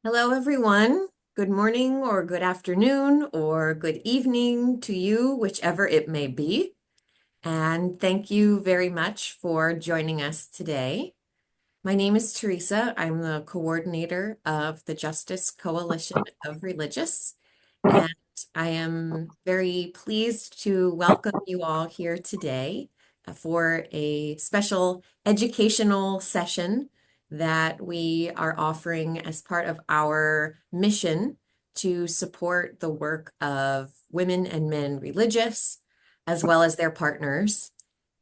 Hello, everyone. Good morning or good afternoon or good evening to you, whichever it may be. And thank you very much for joining us today. My name is Teresa. I'm the coordinator of the Justice Coalition of Religious, and I am very pleased to welcome you all here today for a special educational session that we are offering as part of our mission to support the work of women and men religious, as well as their partners,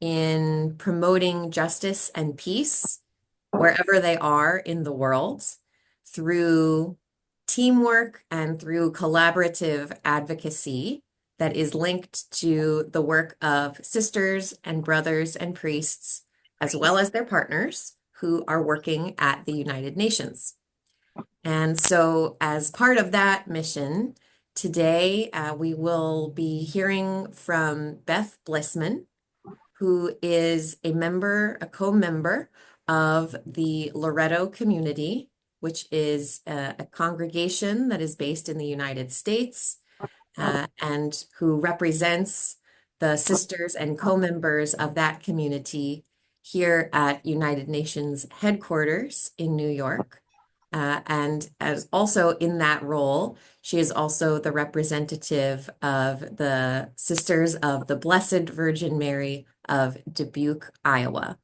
in promoting justice and peace wherever they are in the world through teamwork and through collaborative advocacy that is linked to the work of sisters and brothers and priests, as well as their partners who are working at the United Nations. And so, as part of that mission, today we will be hearing from Beth Blissman, who is a co-member of the Loretto Community, which is a congregation that is based in the United States, and who represents the sisters and co-members of that community here at United Nations headquarters in New York. And as also in that role, she is also the representative of the Sisters of the Blessed Virgin Mary of Dubuque, Iowa.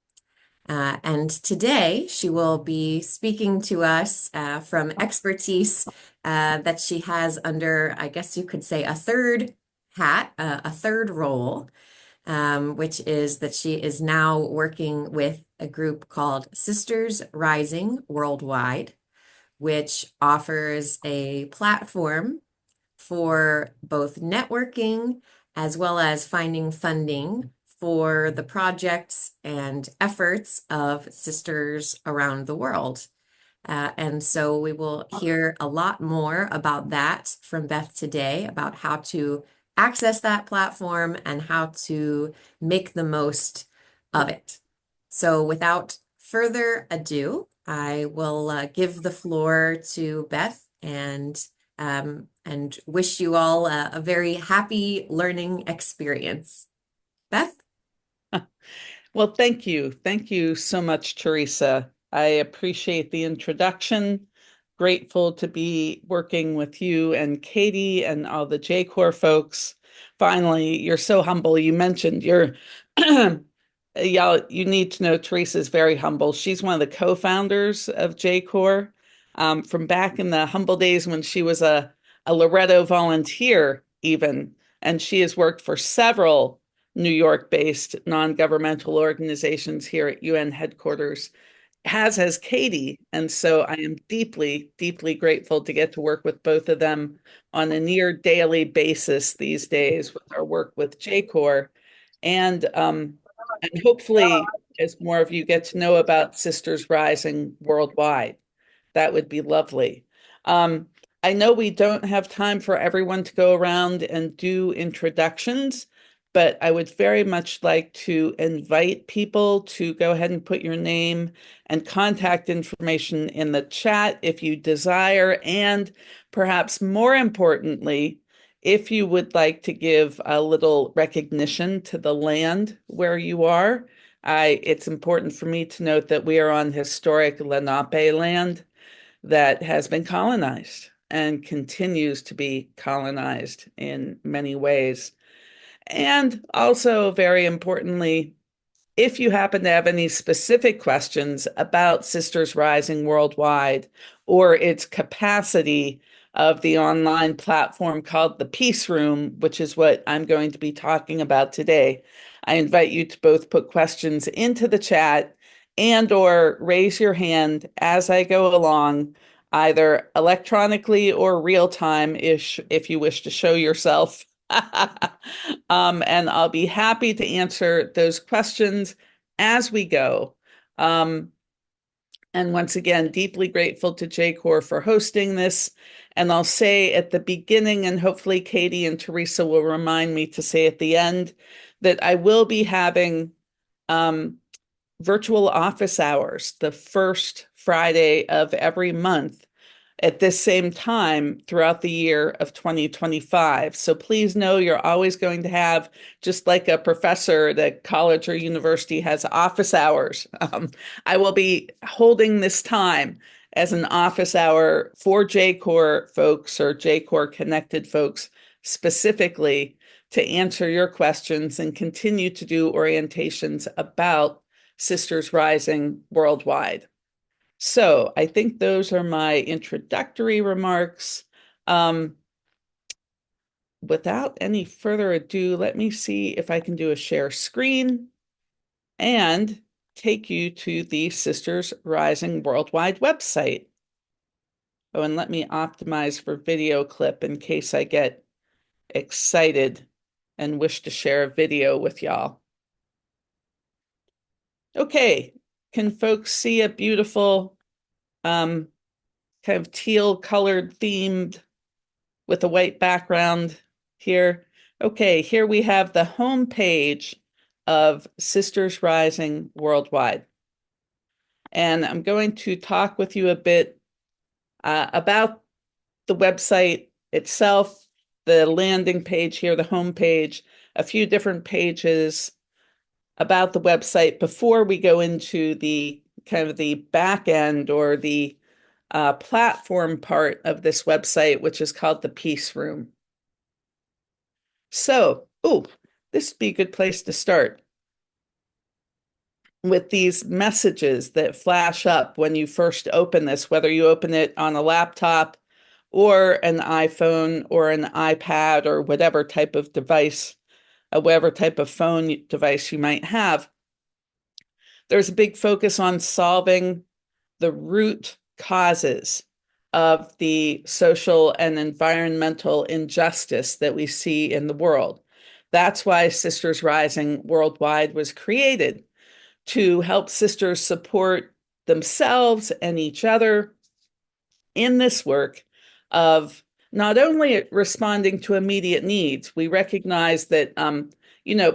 And today she will be speaking to us from expertise that she has under, I guess you could say, a third hat, a third role, which is that she is now working with a group called Sisters Rising Worldwide, which offers a platform for both networking as well as finding funding for the projects and efforts of sisters around the world. And so we will hear a lot more about that from Beth today, about how to access that platform and how to make the most of it. So without further ado, I will give the floor to Beth and wish you all a very happy learning experience. Beth? Well, thank you. Thank you so much, Teresa. I appreciate the introduction. Grateful to be working with you and Katie and all the JCoR folks. Finally, you're so humble. You mentioned you're, y'all, you need to know Teresa's very humble. She's one of the co-founders of JCoR from back in the humble days when she was a Loretto volunteer, even. And she has worked for several New York-based non-governmental organizations here at UN headquarters, as Katie. And so I am deeply, deeply grateful to get to work with both of them on a near daily basis these days with our work with JCoR. And hopefully, as more of you get to know about Sisters Rising worldwide, that would be lovely. Um, I know we don't have time for everyone to go around and do introductions, but I would very much like to invite people to go ahead and put your name and contact information in the chat if you desire, and perhaps more importantly, if you would like to give a little recognition to the land where you are. It's important for me to note that we are on historic Lenape land that has been colonized and continues to be colonized in many ways. And also, very importantly, if you happen to have any specific questions about Sisters Rising Worldwide or its capacity of the online platform called the Peace Room, which is what I'm going to be talking about today, I invite you to both put questions into the chat and or raise your hand as I go along, either electronically or real time if you wish to show yourself. And I'll be happy to answer those questions as we go. And once again, deeply grateful to JCoR for hosting this. And I'll say at the beginning, and hopefully Katie and Teresa will remind me to say at the end, that I will be having virtual office hours the first Friday of every month at this same time throughout the year of 2025. So please know you're always going to have, just like a professor at a college or university has office hours. I will be holding this time as an office hour for JCoR folks or JCoR connected folks specifically to answer your questions and continue to do orientations about Sisters Rising worldwide. So I think those are my introductory remarks. Um, Without any further ado, let me see if I can do a share screen and take you to the Sisters Rising Worldwide website. Oh, and let me optimize for video clip in case I get excited and wish to share a video with y'all. Okay, can folks see a beautiful kind of teal colored themed with a white background here? Okay, here we have the home page of Sisters Rising Worldwide. And I'm going to talk with you a bit about the website itself, the landing page here, the home page, a few different pages about the website before we go into the kind of the back end or the platform part of this website, which is called the Peace Room. So, this would be a good place to start with these messages that flash up when you first open this, whether you open it on a laptop or an iPhone or an iPad or whatever type of device, whatever type of phone device you might have. There's a big focus on solving the root causes of the social and environmental injustice that we see in the world. That's why Sisters Rising Worldwide was created, to help sisters support themselves and each other in this work of not only responding to immediate needs. We recognize that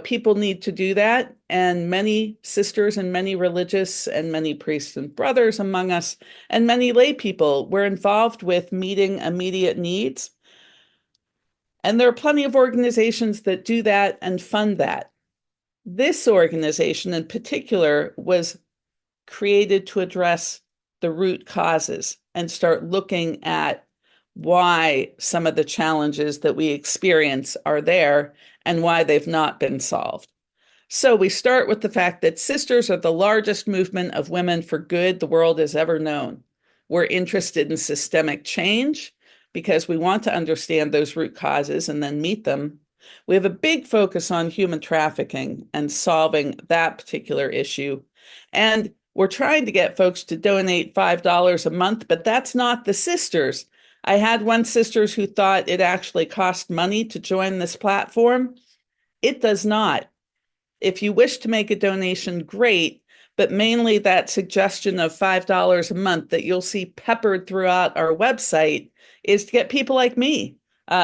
people need to do that, and many sisters and many religious and many priests and brothers among us and many lay people were involved with meeting immediate needs. And there are plenty of organizations that do that and fund that. This organization in particular was created to address the root causes and start looking at why some of the challenges that we experience are there and why they've not been solved. So we start with the fact that sisters are the largest movement of women for good the world has ever known. We're interested in systemic change because we want to understand those root causes and then meet them. We have a big focus on human trafficking and solving that particular issue. And we're trying to get folks to donate $5 a month, but that's not the sisters. I had one sisters who thought it actually cost money to join this platform. It does not. If you wish to make a donation, great, but mainly that suggestion of $5 a month that you'll see peppered throughout our website is to get people like me,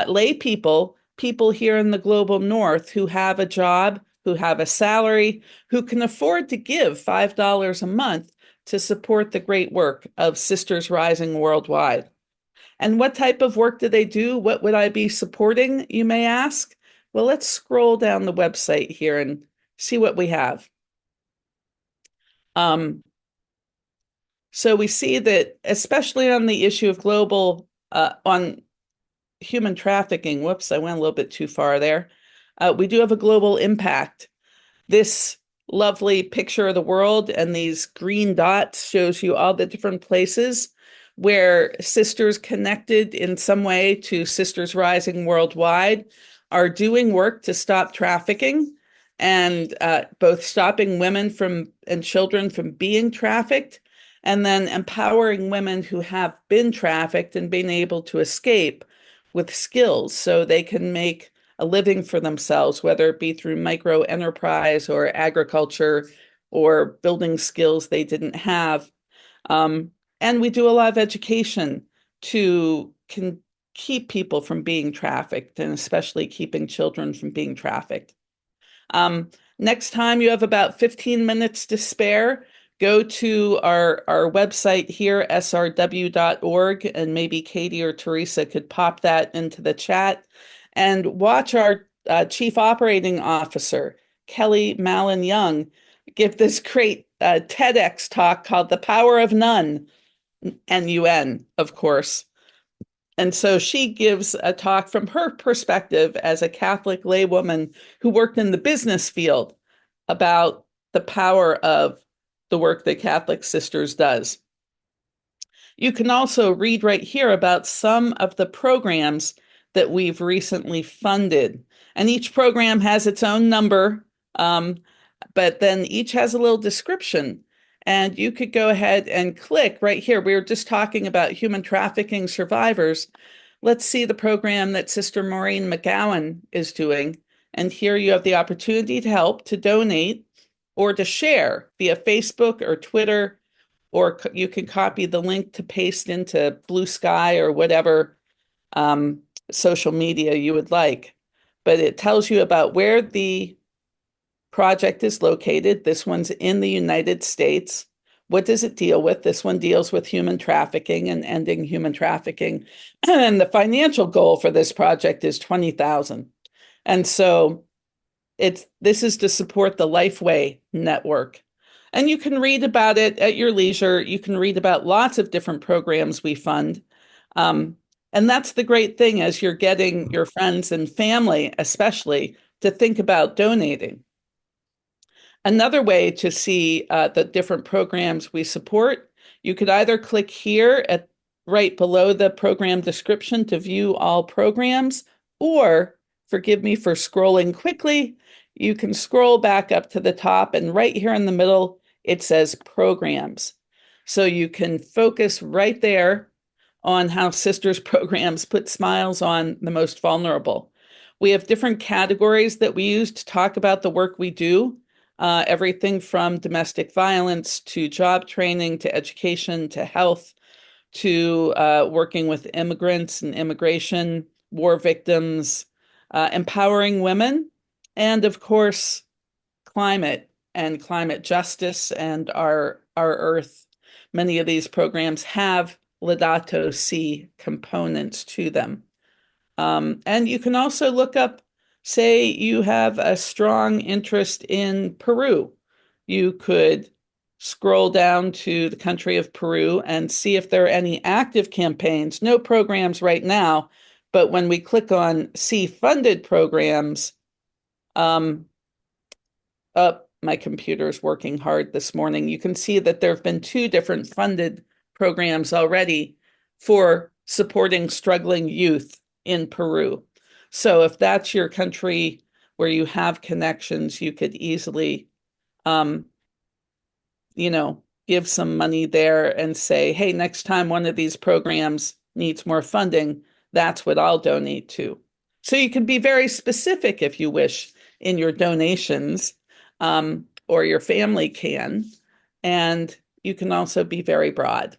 lay people, people here in the global north who have a job, who have a salary, who can afford to give $5 a month to support the great work of Sisters Rising Worldwide. And what type of work do they do? What would I be supporting, you may ask? Well, let's scroll down the website here and see what we have. So we see that, especially on the issue of global, on human trafficking, whoops, I went a little bit too far there. We do have a global impact. This lovely picture of the world and these green dots shows you all the different places where sisters connected in some way to Sisters Rising Worldwide are doing work to stop trafficking and both stopping women from and children from being trafficked, and then empowering women who have been trafficked and been able to escape with skills so they can make a living for themselves, whether it be through micro enterprise or agriculture or building skills they didn't have. And we do a lot of education to keep people from being trafficked, and especially keeping children from being trafficked. Next time you have about 15 minutes to spare, go to our website here, srw.org, and maybe Katie or Teresa could pop that into the chat, and watch our Chief Operating Officer, Kelly Mallon Young, give this great TEDx talk called The Power of None, NUN, of course. And so she gives a talk from her perspective as a Catholic laywoman who worked in the business field about the power of the work that Catholic Sisters does. You can also read right here about some of the programs that we've recently funded. And each program has its own number, but then each has a little description. And you could go ahead and click right here. We were just talking about human trafficking survivors. Let's see the program that Sister Maureen McGowan is doing. And here you have the opportunity to help, to donate, or to share via Facebook or Twitter, or you can copy the link to paste into Blue Sky or whatever social media you would like. But it tells you about where the project is located. This one's in the United States. What does it deal with? This one deals with human trafficking and ending human trafficking. And the financial goal for this project is $20,000. And so this is to support the Lifeway network. And you can read about it at your leisure. You can read about lots of different programs we fund. And that's the great thing, as you're getting your friends and family, especially, to think about donating. Another way to see the different programs we support, you could either click here at right below the program description to view all programs, or, forgive me for scrolling quickly, you can scroll back up to the top, and right here in the middle, it says programs. So you can focus right there on how Sisters programs put smiles on the most vulnerable. We have different categories that we use to talk about the work we do. Everything from domestic violence to job training to education to health to working with immigrants and immigration, war victims, empowering women, and of course, climate and climate justice and our earth. Many of these programs have Laudato Si components to them. And you can also look up, say you have a strong interest in Peru. You could scroll down to the country of Peru and see if there are any active campaigns. No programs right now, but when we click on see funded programs, my computer is working hard this morning. You can see that there have been 2 different funded programs already for supporting struggling youth in Peru. So if that's your country where you have connections, you could easily, give some money there and say, hey, next time one of these programs needs more funding, that's what I'll donate to. So you can be very specific if you wish in your donations, or your family can, and you can also be very broad.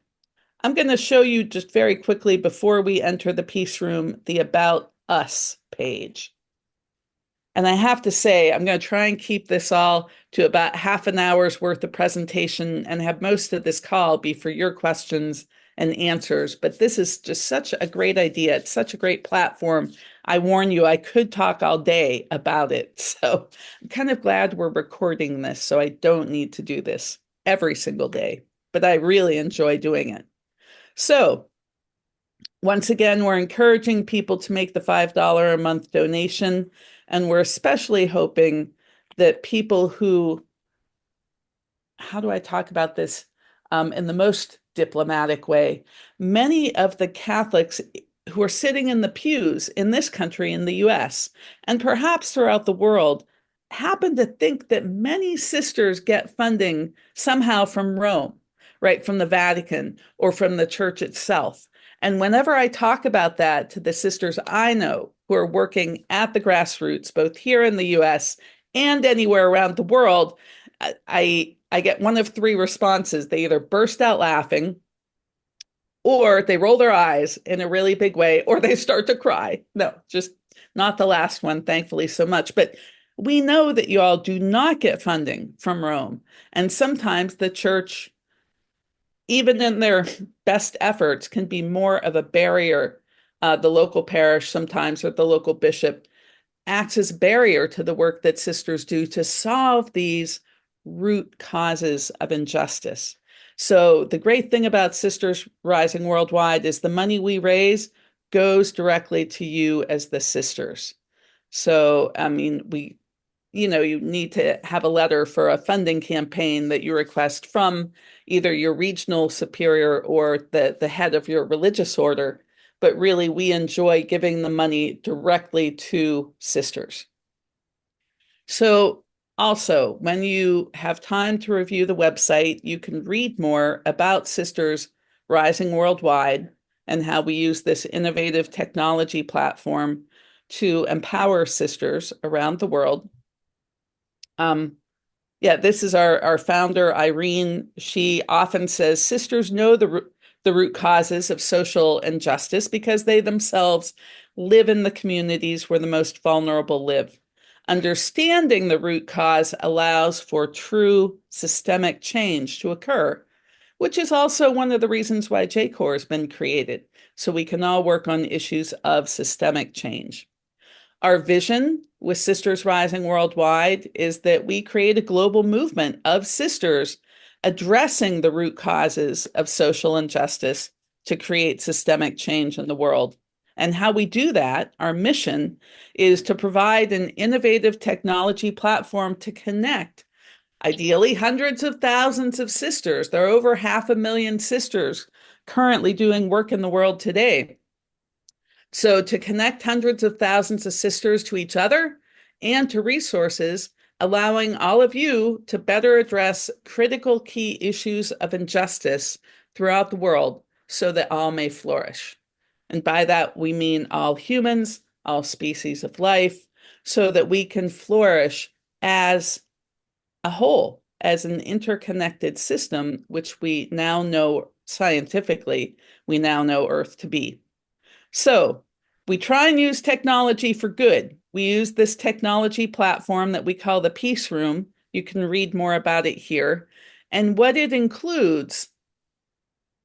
I'm going to show you just very quickly before we enter the Peace Room, the About Us page. And I have to say, I'm going to try and keep this all to about half an hour's worth of presentation and have most of this call be for your questions and answers. But this is just such a great idea. It's such a great platform. I warn you, I could talk all day about it. So I'm kind of glad we're recording this so I don't need to do this every single day, but I really enjoy doing it. So once again, we're encouraging people to make the $5 a month donation, and we're especially hoping that people who, how do I talk about this in the most diplomatic way? Many of the Catholics who are sitting in the pews in this country, in the US, and perhaps throughout the world, happen to think that many sisters get funding somehow from Rome, right, from the Vatican or from the church itself. And whenever I talk about that to the sisters I know who are working at the grassroots, both here in the US and anywhere around the world, I get one of 3 responses. They either burst out laughing, or they roll their eyes in a really big way, or they start to cry. No, just not the last one, thankfully, so much. But We know that you all do not get funding from Rome. And sometimes the church, even in their best efforts, can be more of a barrier. The local parish sometimes, or the local bishop, acts as barrier to the work that sisters do to solve these root causes of injustice. So the great thing about Sisters Rising Worldwide is the money we raise goes directly to you as the sisters. So, I mean, you need to have a letter for a funding campaign that you request from either your regional superior or the head of your religious order. But really, we enjoy giving the money directly to sisters. So, also, when you have time to review the website, you can read more about Sisters Rising Worldwide and how we use this innovative technology platform to empower sisters around the world. Yeah, this is our founder, Irene. She often says sisters know the root causes of social injustice because they themselves live in the communities where the most vulnerable live. Understanding the root cause allows for true systemic change to occur, which is also one of the reasons why JCoR has been created, so we can all work on issues of systemic change. Our vision with Sisters Rising Worldwide is that we create a global movement of sisters addressing the root causes of social injustice to create systemic change in the world. And how we do that, our mission is to provide an innovative technology platform to connect, ideally, hundreds of thousands of sisters. There are over 500,000 sisters currently doing work in the world today. So, to connect hundreds of thousands of sisters to each other and to resources, allowing all of you to better address critical key issues of injustice throughout the world so that all may flourish. And by that, we mean all humans, all species of life, so that we can flourish as a whole, as an interconnected system, which we now know scientifically, we now know Earth to be. So we try and use technology for good. We use this technology platform that we call the Peace Room. You can read more about it here. And what it includes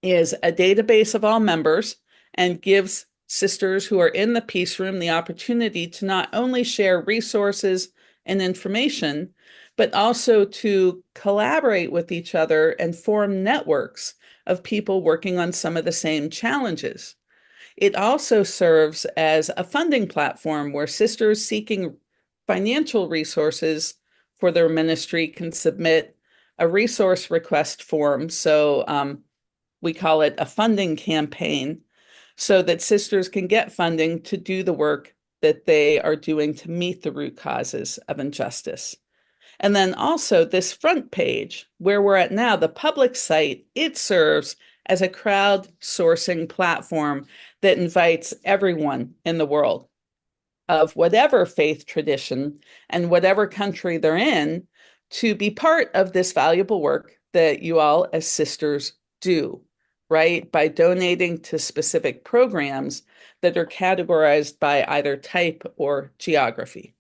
is a database of all members and gives sisters who are in the Peace Room the opportunity to not only share resources and information, but also to collaborate with each other and form networks of people working on some of the same challenges. It also serves as a funding platform where sisters seeking financial resources for their ministry can submit a resource request form. So we call it a funding campaign, so that sisters can get funding to do the work that they are doing to meet the root causes of injustice. And then also this front page, where we're at now, the public site, it serves as a crowdsourcing platform that invites everyone in the world of whatever faith tradition and whatever country they're in to be part of this valuable work that you all as sisters do, right? By donating to specific programs that are categorized by either type or geography,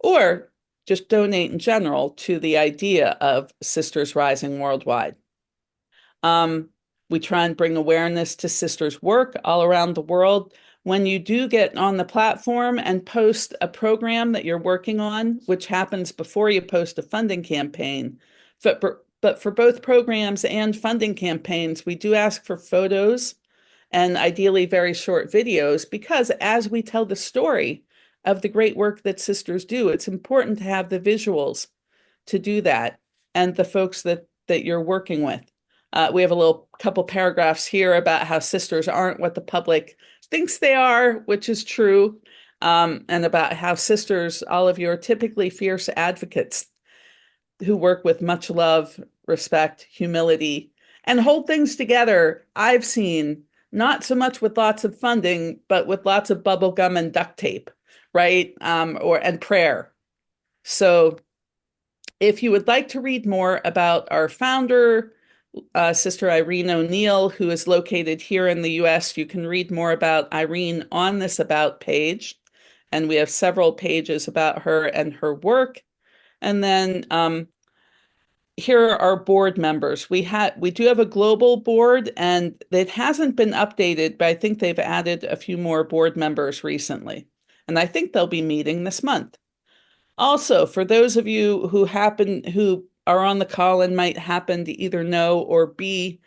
or just donate in general to the idea of Sisters Rising Worldwide. We try and bring awareness to sisters' work all around the world. When you do get on the platform and post a program that you're working on, which happens before you post a funding campaign, but for both programs and funding campaigns, we do ask for photos and ideally very short videos, because as we tell the story of the great work that sisters do, it's important to have the visuals to do that and the folks that you're working with. We have a little couple paragraphs here about how sisters aren't what the public thinks they are, which is true, and about how sisters, all of you, are typically fierce advocates who work with much love, respect, humility, and hold things together. I've seen not so much with lots of funding, but with lots of bubble gum and duct tape, right? And prayer. So if you would like to read more about our founder, Sister Irene O'Neill, who is located here in the US, you can read more about Irene on this About page. and we have several pages about her and her work. And then here are our board members. We do have a global board, and it hasn't been updated, but I think they've added a few more board members recently. And I think they'll be meeting this month. Also, for those of you who are on the call and might happen to either know or be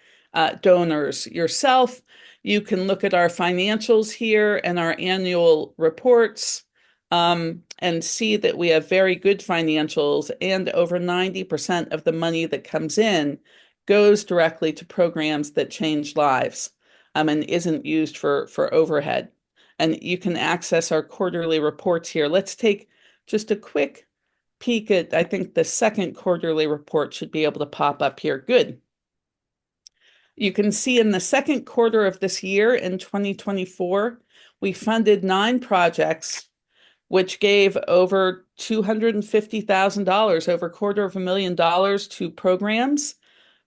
donors yourself, you can look at our financials here and our annual reports, and see that we have very good financials, and over 90% of the money that comes in goes directly to programs that change lives, and isn't used for overhead. And you can access our quarterly reports here. Let's take just a quick peek at, I think the second quarterly report should be able to pop up here. Good. You can see in the second quarter of this year, in 2024, we funded 9 projects, which gave over $250,000, over $250,000 to programs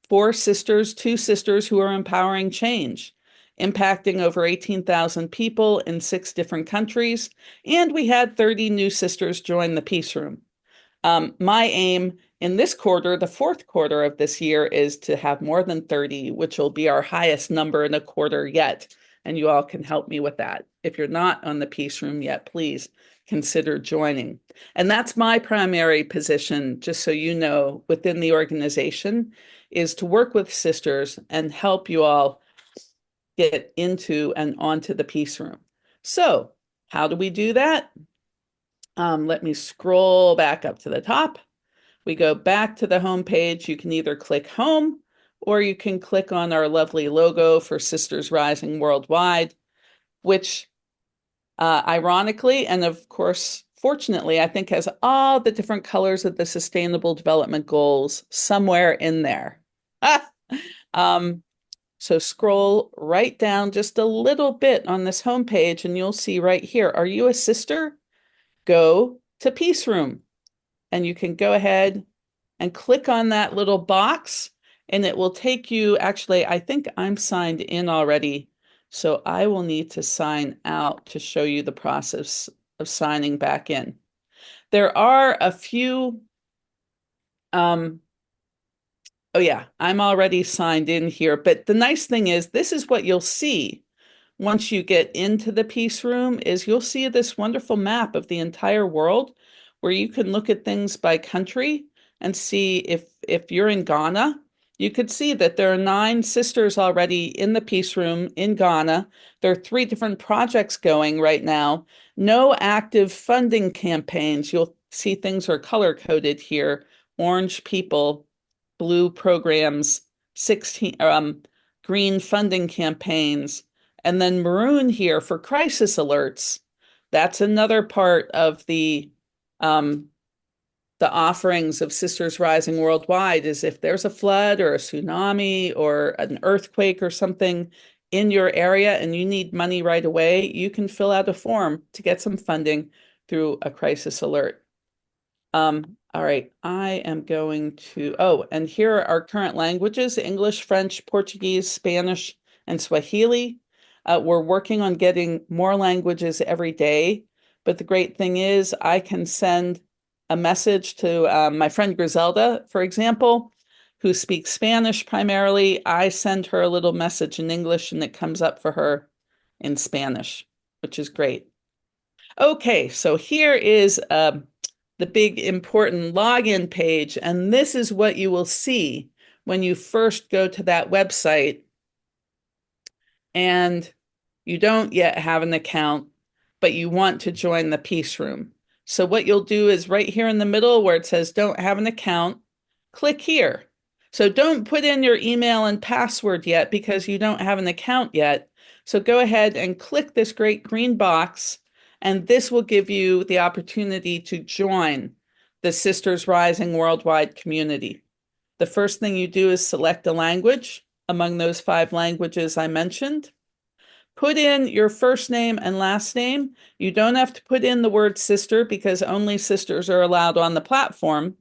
for sisters, 2 sisters who are empowering change, impacting over 18,000 people in 6 different countries. And we had 30 new sisters join the Peace Room. My aim in this quarter, the fourth quarter of this year, is to have more than 30, which will be our highest number in a quarter yet. And you all can help me with that. If you're not on the Peace Room yet, please consider joining. And that's my primary position, just so you know, within the organization, is to work with sisters and help you all get into and onto the Peace Room. So how do we do that? Let me scroll back up to the top. We go back to the home page. You can either click home, or you can click on our lovely logo for Sisters Rising Worldwide, which ironically, and of course, fortunately, I think has all the different colors of the Sustainable Development Goals somewhere in there. So scroll right down just a little bit on this homepage, and you'll see right here, are you a sister? Go to Peace Room. And you can go ahead and click on that little box, and it will take you, actually, I think I'm signed in already, so I will need to sign out to show you the process of signing back in. There are a few, oh yeah, I'm already signed in here, but the nice thing is this is what you'll see once you get into the Peace Room, is you'll see this wonderful map of the entire world, where you can look at things by country and see if you're in Ghana, you could see that there are 9 sisters already in the Peace Room in Ghana. There are 3 different projects going right now. No active funding campaigns. You'll see things are color-coded here. Orange people, blue programs, 16 green funding campaigns, and then maroon here for crisis alerts. That's another part of the offerings of Sisters Rising Worldwide, is if there's a flood or a tsunami or an earthquake or something in your area and you need money right away, you can fill out a form to get some funding through a crisis alert. All right, I am going to, oh, and here are our current languages: English, French, Portuguese, Spanish, and Swahili. We're working on getting more languages every day, but the great thing is I can send a message to my friend Griselda, for example, who speaks Spanish primarily. I send her a little message in English and it comes up for her in Spanish, which is great. Okay, so here is the big important login page, and this is what you will see when you first go to that website and you don't yet have an account, but you want to join the Peace Room. So what you'll do is right here in the middle where it says don't have an account, click here. So don't put in your email and password yet because you don't have an account yet. So go ahead and click this great green box, and this will give you the opportunity to join the Sisters Rising Worldwide community. The first thing you do is select a language among those 5 languages I mentioned. Put in your first name and last name. You don't have to put in the word sister because only sisters are allowed on the platform.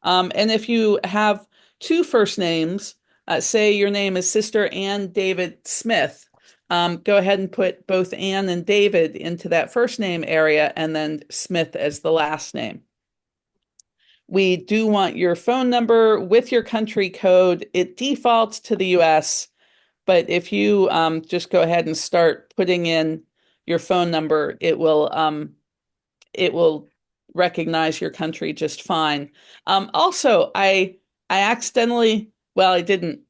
And if you have 2 first names, say your name is Sister Ann David Smith, go ahead and put both Ann and David into that first name area and then Smith as the last name. We do want your phone number with your country code. It defaults to the US, but if you just go ahead and start putting in your phone number, it will recognize your country just fine. Also, I accidentally, well, I didn't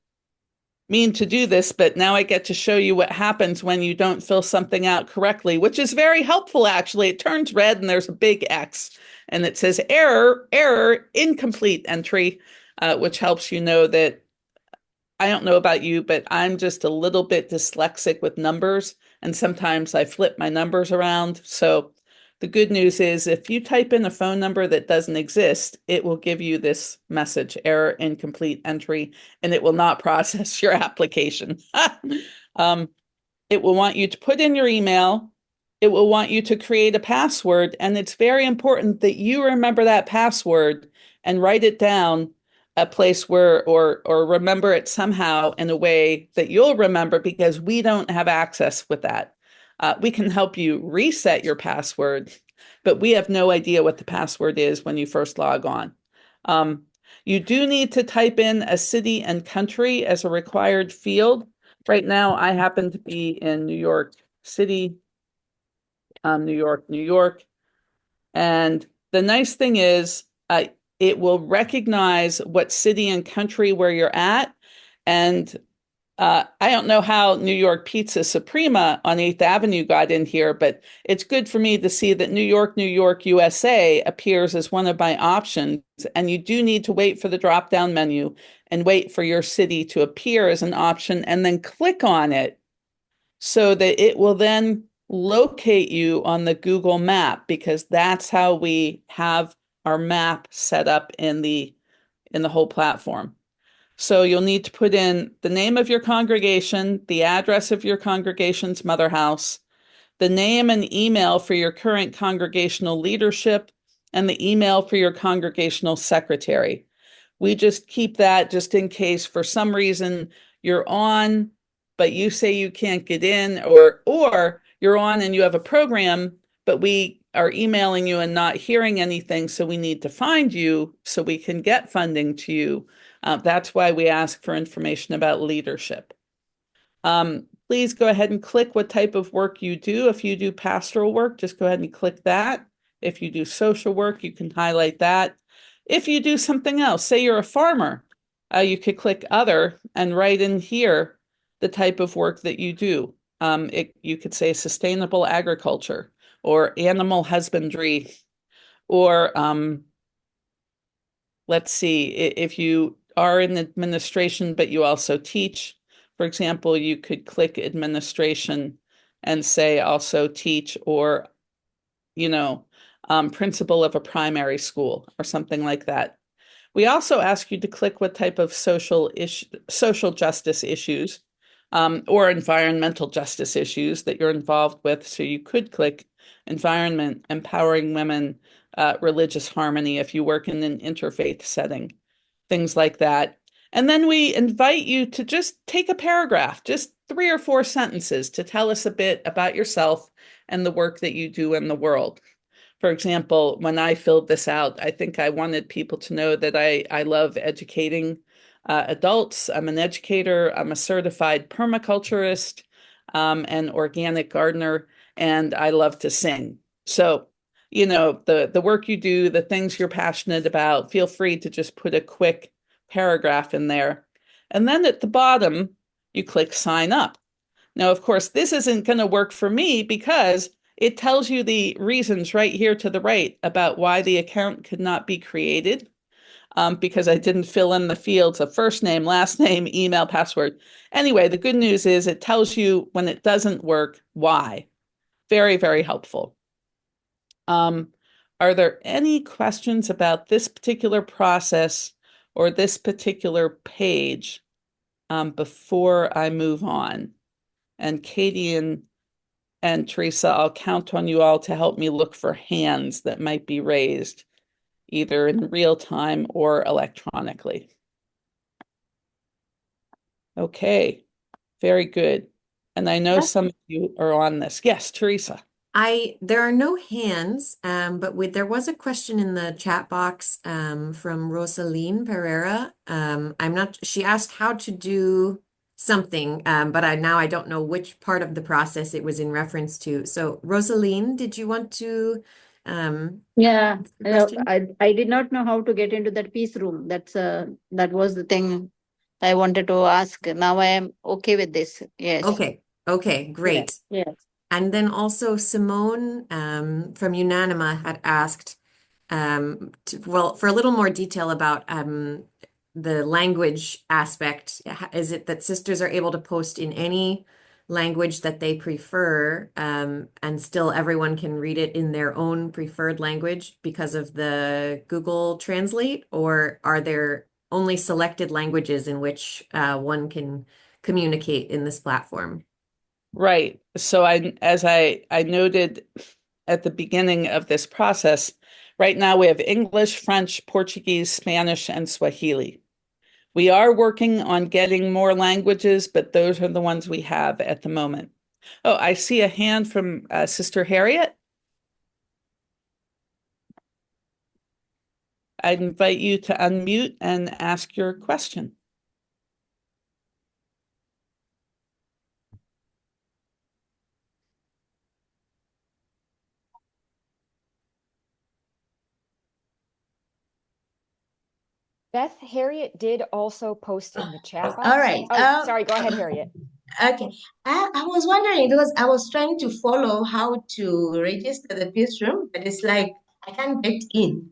mean to do this, but now I get to show you what happens when you don't fill something out correctly, which is very helpful, actually. It turns red and there's a big X and it says error, error, incomplete entry, which helps you know that I don't know about you, but I'm just a little bit dyslexic with numbers, and sometimes I flip my numbers around. So the good news is if you type in a phone number that doesn't exist, it will give you this message, error, incomplete entry, and it will not process your application. um, it will want you to put in your email. It will want you to create a password, and it's very important that you remember that password and write it down a place where or remember it somehow in a way that you'll remember because we don't have access with that. We can help you reset your password, but we have no idea what the password is when you first log on. Um, you do need to type in a city and country as a required field. Right now, I happen to be in New York City, New York, New York. And the nice thing is, it will recognize what city and country where you're at. And I don't know how New York Pizza Suprema on 8th Avenue got in here, but it's good for me to see that New York, USA appears as one of my options. And you do need to wait for the drop-down menu and wait for your city to appear as an option and then click on it so that it will then locate you on the Google map because that's how we have our map set up in the whole platform. So you'll need to put in the name of your congregation, the address of your congregation's mother house, the name and email for your current congregational leadership, and the email for your congregational secretary. We just keep that just in case for some reason you're on, but you say you can't get in, or you're on and you have a program, but we are emailing you and not hearing anything, so we need to find you so we can get funding to you. That's why we ask for information about leadership. Please go ahead and click what type of work you do. If you do pastoral work, just go ahead and click that. If you do social work, you can highlight that. If you do something else, say you're a farmer, you could click other and write in here the type of work that you do. You could say sustainable agriculture or animal husbandry, or let's see, if you are in administration, but you also teach, for example, you could click administration and say also teach, or, principal of a primary school or something like that. We also ask you to click what type of social justice issues or environmental justice issues that you're involved with. So you could click environment, empowering women, religious harmony if you work in an interfaith setting, things like that. And then we invite you to just take a paragraph, just 3 or 4 sentences to tell us a bit about yourself and the work that you do in the world. For example, when I filled this out, I think I wanted people to know that I love educating adults. I'm an educator. I'm a certified permaculturist, and organic gardener, and I love to sing. So, the work you do, the things you're passionate about, feel free to just put a quick paragraph in there. And then at the bottom, you click sign up. Now, of course, this isn't going to work for me because it tells you the reasons right here to the right about why the account could not be created, because I didn't fill in the fields of first name, last name, email, password. Anyway, the good news is it tells you when it doesn't work, why. Very, very helpful. Are there any questions about this particular process or this particular page before I move on? And Katie and Teresa, I'll count on you all to help me look for hands that might be raised, either in real time or electronically. Okay, very good. And I know Yes. some of you are on this. Yes, Teresa. There are no hands, but there was a question in the chat box from Rosaline Pereira. She asked how to do something, but now I don't know which part of the process it was in reference to. So, Rosaline, did you want to Yeah, answer the question? I did not know how to get into that peace room. That was the thing I wanted to ask. Now I am okay with this. Yes. Okay, Yeah. great. Yes. And then also Simone from Unanima had asked, for a little more detail about the language aspect. Is it that sisters are able to post in any language that they prefer, and still everyone can read it in their own preferred language because of the Google Translate, or are there only selected languages in which one can communicate in this platform? Right. So as I noted at the beginning of this process, right now we have English, French, Portuguese, Spanish, and Swahili. We are working on getting more languages, but those are the ones we have at the moment. Oh, I see a hand from Sister Harriet. I'd invite you to unmute and ask your question. Beth, Harriet did also post in the chat box. All right. Oh, sorry. Go ahead, Harriet. Okay. I was wondering because I was trying to follow how to register the peace room, but it's like I can't get in.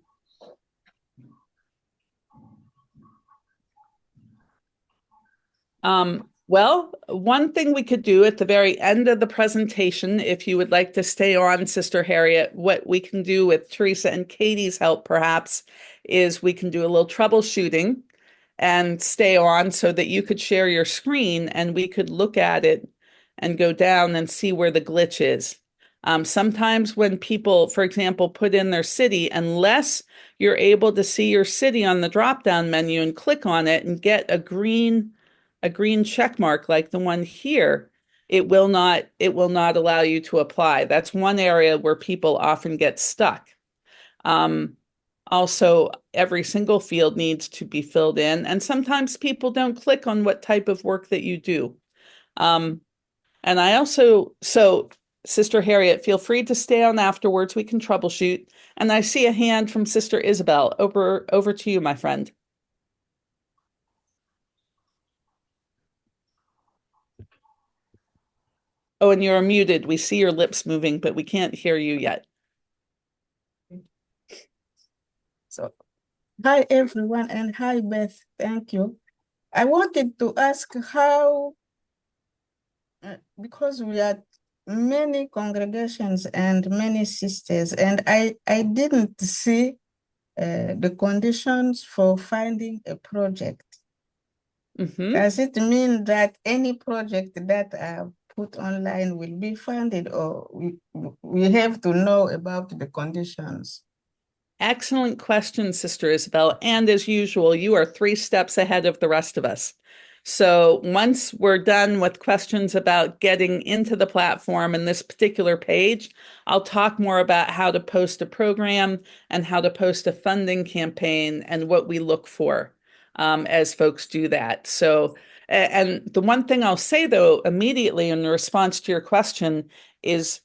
Well, one thing we could do at the very end of the presentation, if you would like to stay on, Sister Harriet, what we can do with Teresa and Katie's help, perhaps, is we can do a little troubleshooting and stay on so that you could share your screen and we could look at it and go down and see where the glitch is. Sometimes when people, for example, put in their city, unless you're able to see your city on the drop-down menu and click on it and get a green check mark like the one here, it will not allow you to apply. That's one area where people often get stuck. Also, every single field needs to be filled in, and sometimes people don't click on what type of work that you do. And I also, so Sister Harriet, feel free to stay on afterwards. We can troubleshoot. And I see a hand from Sister Isabel. Over to you, my friend. Oh, and you're muted. We see your lips moving, but we can't hear you yet. So, hi everyone, and hi Beth. Thank you. I wanted to ask how, because we are many congregations and many sisters, and I didn't see the conditions for finding a project. Does it mean that any project that are put online will be funded, or we have to know about the conditions? Excellent question, Sister Isabel. And as usual, you are 3 steps ahead of the rest of us. So once we're done with questions about getting into the platform and this particular page, I'll talk more about how to post a program and how to post a funding campaign and what we look for as folks do that. So, and the one thing I'll say though, immediately in response to your question is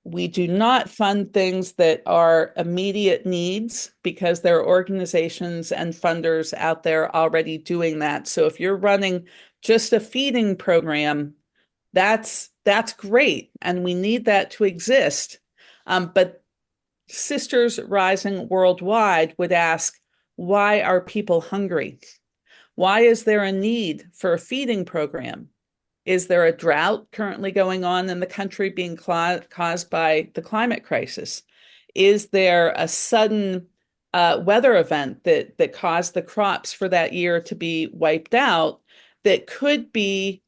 we do not fund things that are immediate needs because there are organizations and funders out there already doing that. So if you're running just a feeding program, that's great, and we need that to exist. But Sisters Rising Worldwide would ask, why are people hungry? Why is there a need for a feeding program? Is there a drought currently going on in the country being caused by the climate crisis? Is there a sudden weather event that caused the crops for that year to be wiped out that could be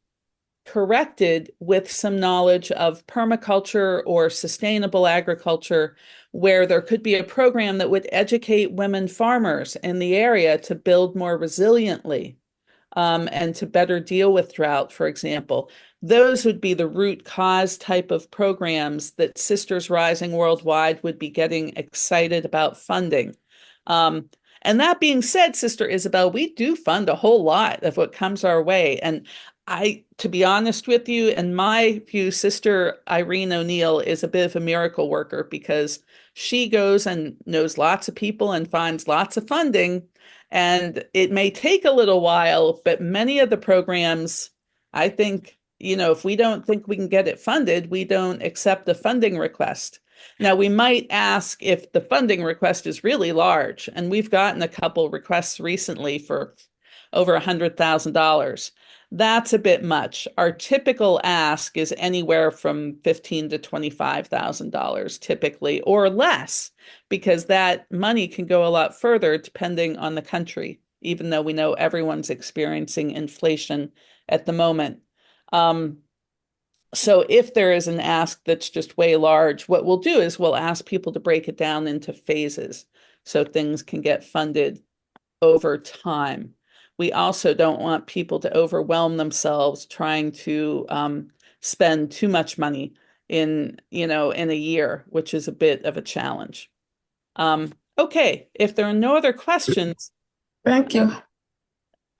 corrected with some knowledge of permaculture or sustainable agriculture, where there could be a program that would educate women farmers in the area to build more resiliently? And to better deal with drought, for example. those would be the root cause type of programs that Sisters Rising Worldwide would be getting excited about funding. And that being said, Sister Isabel, we do fund a whole lot of what comes our way. And to be honest with you, in my view, Sister Irene O'Neill is a bit of a miracle worker because she goes and knows lots of people and finds lots of funding. And it may take a little while, but many of the programs, I think, if we don't think we can get it funded, we don't accept the funding request. Now, we might ask if the funding request is really large, and we've gotten a couple requests recently for over $100,000. That's a bit much. Our typical ask is anywhere from $15,000 to $25,000 typically, or less, because that money can go a lot further depending on the country, even though we know everyone's experiencing inflation at the moment. So if there is an ask that's just way large, what we'll do is we'll ask people to break it down into phases so things can get funded over time. We also don't want people to overwhelm themselves trying to spend too much money in a year, which is a bit of a challenge. Okay, if there are no other questions. Thank you.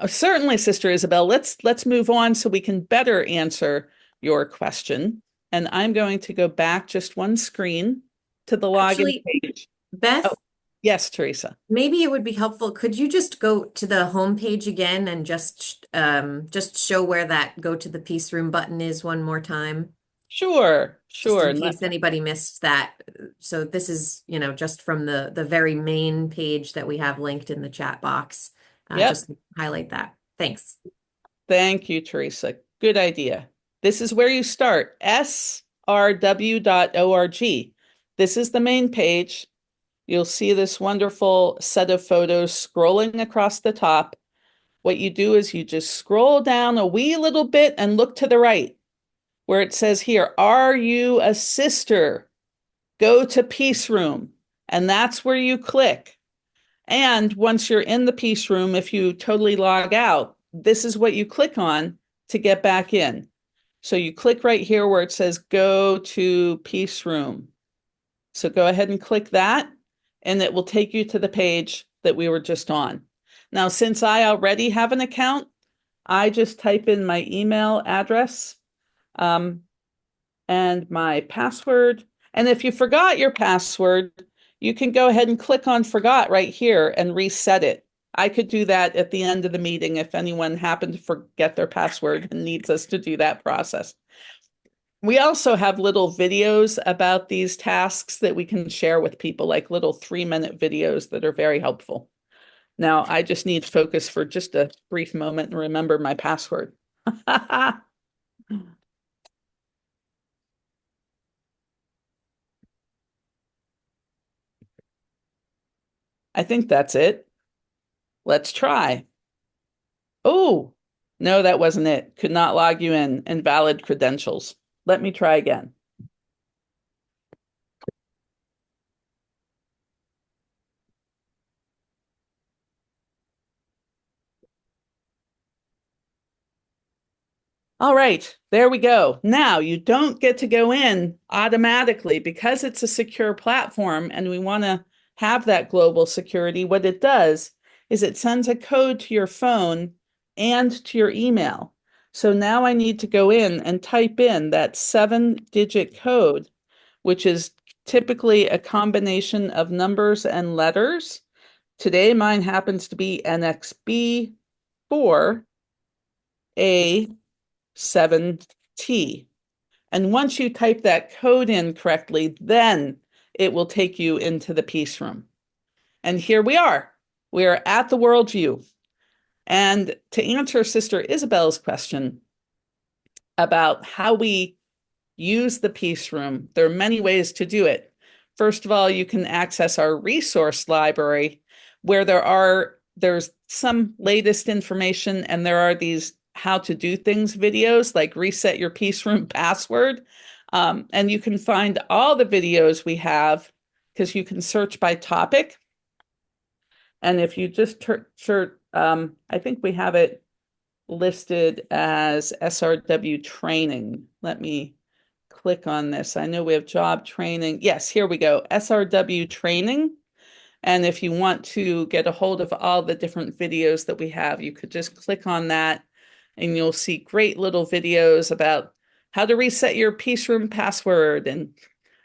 Certainly, Sister Isabel, let's move on so we can better answer your question. And I'm going to go back just one screen to the login Actually, page. Beth, Oh, yes, Teresa. maybe it would be helpful. Could you just go to the home page again and just show where that go to the Peace Room button is one more time? Sure. Just in case anybody missed that. So this is, just from the very main page that we have linked in the chat box. Yep. Just highlight that. Thanks. Thank you, Teresa. Good idea. This is where you start, srw.org. This is the main page. You'll see this wonderful set of photos scrolling across the top. What you do is you just scroll down a wee little bit and look to the right where it says here, are you a sister? Go to Peace Room. And that's where you click. And once you're in the Peace Room, if you totally log out, this is what you click on to get back in. So you click right here where it says go to Peace Room. So go ahead and click that, and it will take you to the page that we were just on. Now, since I already have an account, I just type in my email address and my password. And if you forgot your password, you can go ahead and click on forgot right here and reset it. I could do that at the end of the meeting if anyone happened to forget their password and needs us to do that process. We also have little videos about these tasks that we can share with people, like little 3-minute videos that are very helpful. Now, I just need focus for just a brief moment and remember my password. I think that's it. Let's try. Oh, no, that wasn't it. Could not log you in. Invalid credentials. Let me try again. All right, there we go. Now you don't get to go in automatically because it's a secure platform and we want to have that global security. What it does is it sends a code to your phone and to your email. So now I need to go in and type in that 7-digit code, which is typically a combination of numbers and letters. Today, mine happens to be NXB4A7T. And once you type that code in correctly, then it will take you into the Peace Room. And here we are. We are at the worldview. And to answer Sister Isabel's question about how we use the Peace Room, there are many ways to do it. First of all, you can access our resource library where there's some latest information and there are these how to do things videos like reset your Peace Room password. And you can find all the videos we have because you can search by topic. And if you just search, I think we have it listed as SRW training. Let me click on this. I know we have job training. Yes, here we go. SRW training. And if you want to get a hold of all the different videos that we have, you could just click on that and you'll see great little videos about how to reset your Peace Room password and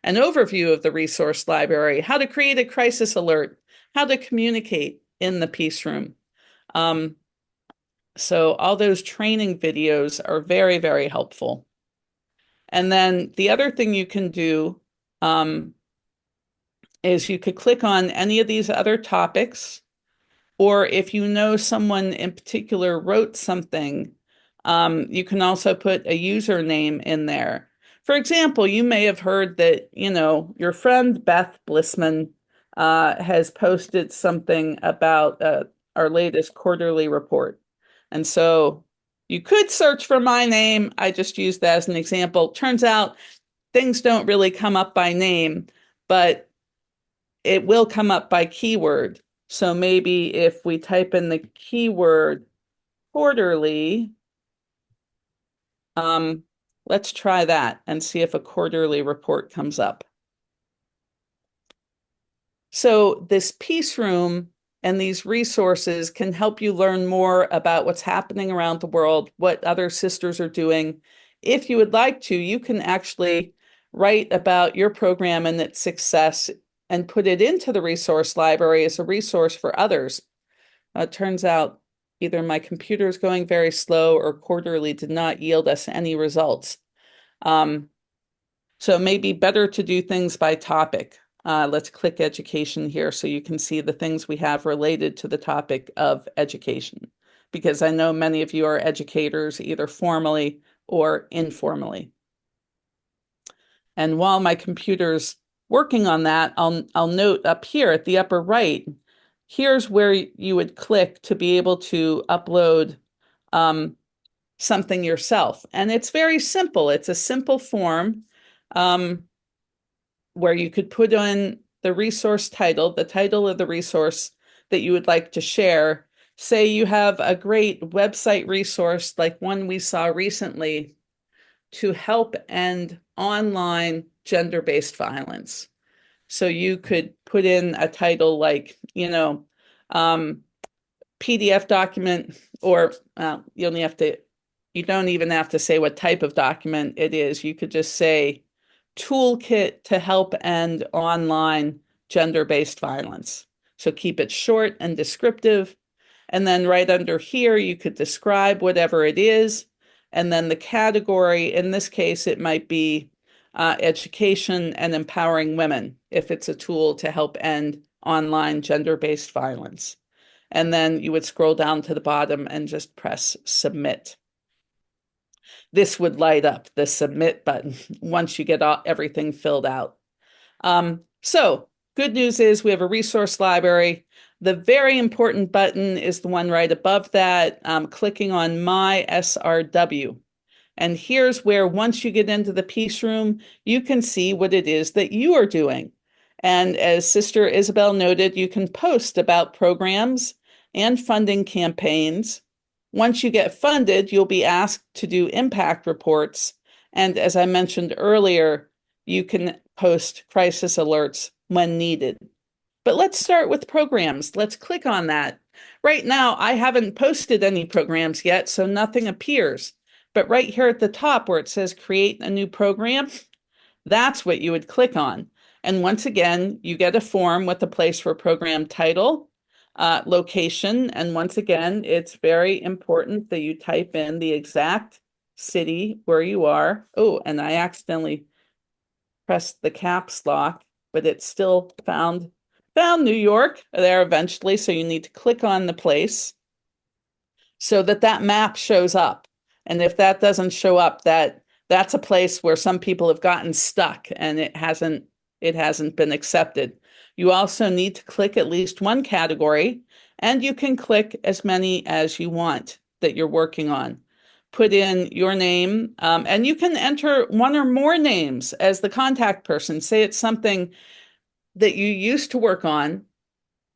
an overview of the resource library, how to create a crisis alert, how to communicate in the Peace Room. So all those training videos are very, very helpful. And then the other thing you can do is you could click on any of these other topics, or if you know someone in particular wrote something, you can also put a username in there. For example, you may have heard that, your friend Beth Blissman has posted something about our latest quarterly report. And so you could search for my name. I just used that as an example. Turns out things don't really come up by name, but it will come up by keyword. So maybe if we type in the keyword quarterly, let's try that and see if a quarterly report comes up. So this Peace Room and these resources can help you learn more about what's happening around the world, what other sisters are doing. If you would like to, you can actually write about your program and its success and put it into the resource library as a resource for others. It turns out either my computer is going very slow or quarterly did not yield us any results. So it may be better to do things by topic. Let's click education here so you can see the things we have related to the topic of education, because I know many of you are educators either formally or informally. And while my computer's working on that, I'll note up here at the upper right, here's where you would click to be able to upload something yourself. And it's very simple. It's a simple form where you could put in the resource title, the title of the resource that you would like to share. Say you have a great website resource like one we saw recently to help end online gender-based violence. So you could put in a title like, PDF document, or you don't even have to say what type of document it is. You could just say toolkit to help end online gender-based violence. So keep it short and descriptive. And then right under here, you could describe whatever it is. And then the category, in this case, it might be education and empowering women, if it's a tool to help end online gender-based violence. And then you would scroll down to the bottom and just press submit. This would light up the submit button once you get everything filled out. So good news is we have a resource library. The very important button is the one right above that, clicking on My SRW. And here's where, once you get into the Peace Room, you can see what it is that you are doing. And as Sister Isabel noted, you can post about programs and funding campaigns. Once you get funded, you'll be asked to do impact reports. And as I mentioned earlier, you can post crisis alerts when needed. But let's start with programs. Let's click on that. Right now, I haven't posted any programs yet, so nothing appears. But right here at the top where it says create a new program, that's what you would click on. And once again, you get a form with a place for program title, location. And once again, it's very important that you type in the exact city where you are. Oh, and I accidentally pressed the caps lock, but it still found New York there eventually. So you need to click on the place so that map shows up. And if that doesn't show up, that's a place where some people have gotten stuck and it hasn't been accepted. You also need to click at least one category, and you can click as many as you want that you're working on. Put in your name, and you can enter one or more names as the contact person. Say it's something that you used to work on,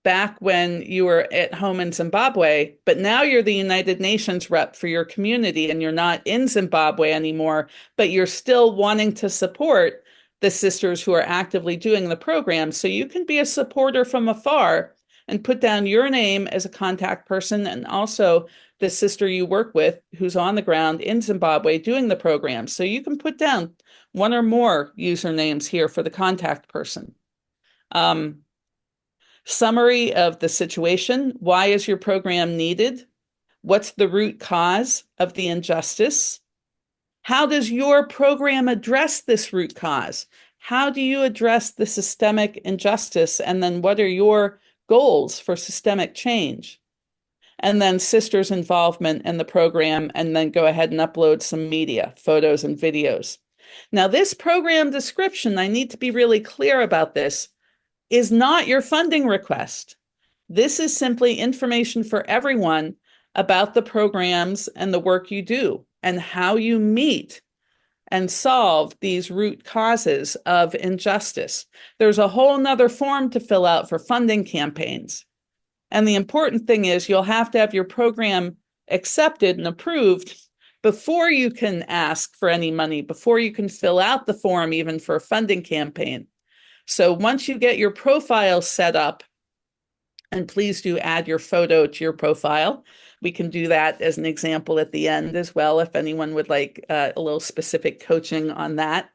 back when you were at home in Zimbabwe, but now you're the United Nations rep for your community and you're not in Zimbabwe anymore, but you're still wanting to support the sisters who are actively doing the program. So you can be a supporter from afar and put down your name as a contact person and also the sister you work with who's on the ground in Zimbabwe doing the program. So you can put down one or more usernames here for the contact person. Summary of the situation. Why is your program needed? What's the root cause of the injustice? How does your program address this root cause? How do you address the systemic injustice? And then what are your goals for systemic change? And then sisters' involvement in the program, and then go ahead and upload some media, photos and videos. Now, this program description, I need to be really clear about this, is not your funding request. This is simply information for everyone about the programs and the work you do and how you meet and solve these root causes of injustice. There's a whole nother form to fill out for funding campaigns. And the important thing is you'll have to have your program accepted and approved before you can ask for any money, before you can fill out the form even for a funding campaign. So once you get your profile set up, and please do add your photo to your profile. We can do that as an example at the end as well, if anyone would like a little specific coaching on that.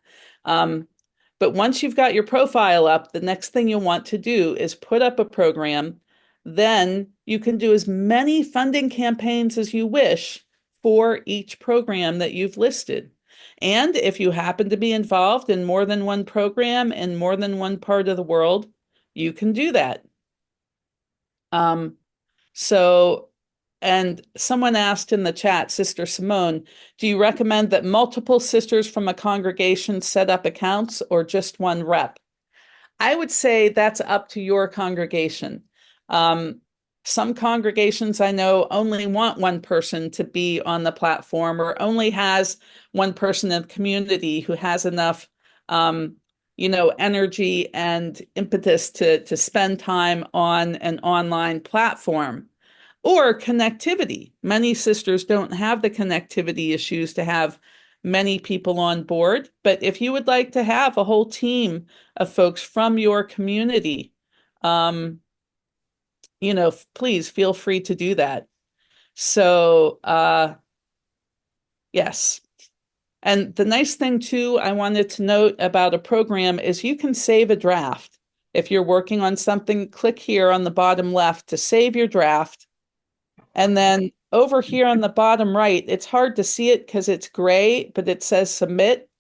But once you've got your profile up, the next thing you'll want to do is put up a program. Then you can do as many funding campaigns as you wish for each program that you've listed. And if you happen to be involved in more than one program in more than one part of the world, you can do that. And someone asked in the chat, Sister Simone, do you recommend that multiple sisters from a congregation set up accounts or just one rep? I would say that's up to your congregation. Some congregations I know only want one person to be on the platform or only has one person in the community who has enough, energy and impetus to spend time on an online platform. Or connectivity. Many sisters don't have the connectivity issues to have many people on board, but if you would like to have a whole team of folks from your community, please feel free to do that. So, yes. And the nice thing too, I wanted to note about a program is you can save a draft. If you're working on something, click here on the bottom left to save your draft. And then over here on the bottom right, it's hard to see it because it's gray, but it says submit.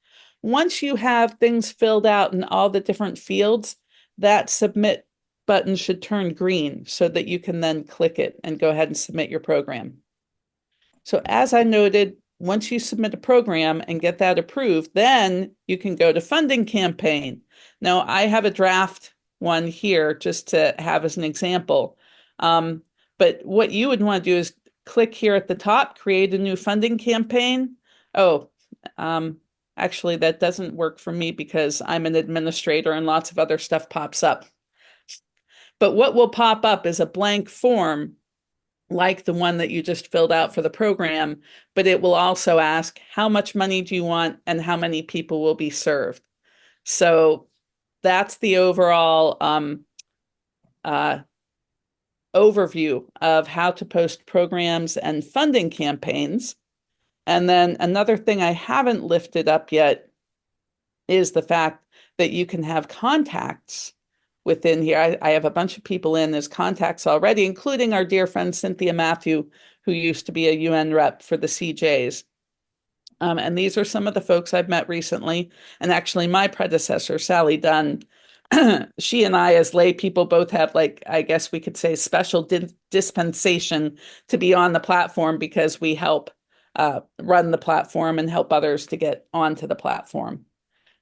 Once you have things filled out in all the different fields, that submit button should turn green so that you can then click it and go ahead and submit your program. So as I noted, once you submit a program and get that approved, then you can go to funding campaign. Now, I have a draft one here just to have as an example. But what you would want to do is click here at the top, create a new funding campaign. Actually, that doesn't work for me because I'm an administrator and lots of other stuff pops up. But what will pop up is a blank form like the one that you just filled out for the program, but it will also ask how much money do you want and how many people will be served. So that's the overall overview of how to post programs and funding campaigns. And then another thing I haven't lifted up yet is the fact that you can have contacts within here. I have a bunch of people in as contacts already, including our dear friend Cynthia Matthew, who used to be a UN rep for the CJs. And these are some of the folks I've met recently. And actually my predecessor, Sally Dunn, she and I as lay people both have, like, I guess we could say, special dispensation to be on the platform because we help run the platform and help others to get onto the platform.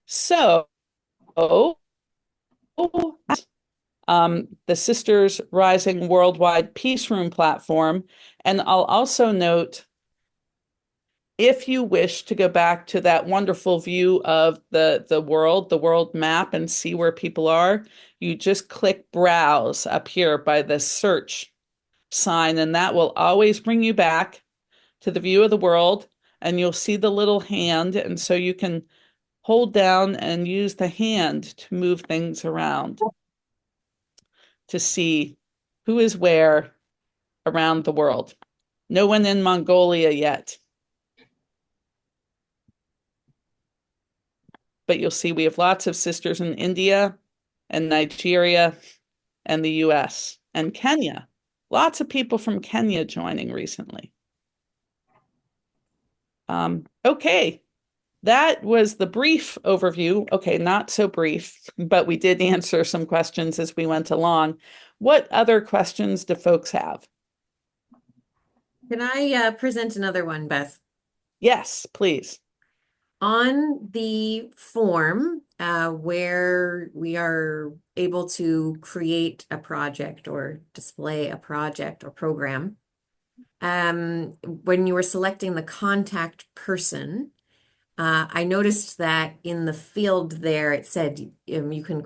So the Sisters Rising Worldwide Peace Room platform. And I'll also note if you wish to go back to that wonderful view of the world map and see where people are, you just click browse up here by the search sign, and that will always bring you back to the view of the world, and you'll see the little hand, and so you can hold down and use the hand to move things around to see who is where around the world. No one in Mongolia yet. But you'll see we have lots of sisters in India and Nigeria and the US and Kenya. Lots of people from Kenya joining recently. Okay, that was the brief overview. Okay, not so brief, but we did answer some questions as we went along. What other questions do folks have? Can I present another one, Beth? Yes, please. On the form where we are able to create a project or display a project or program, when you were selecting the contact person, I noticed that in the field there it said you can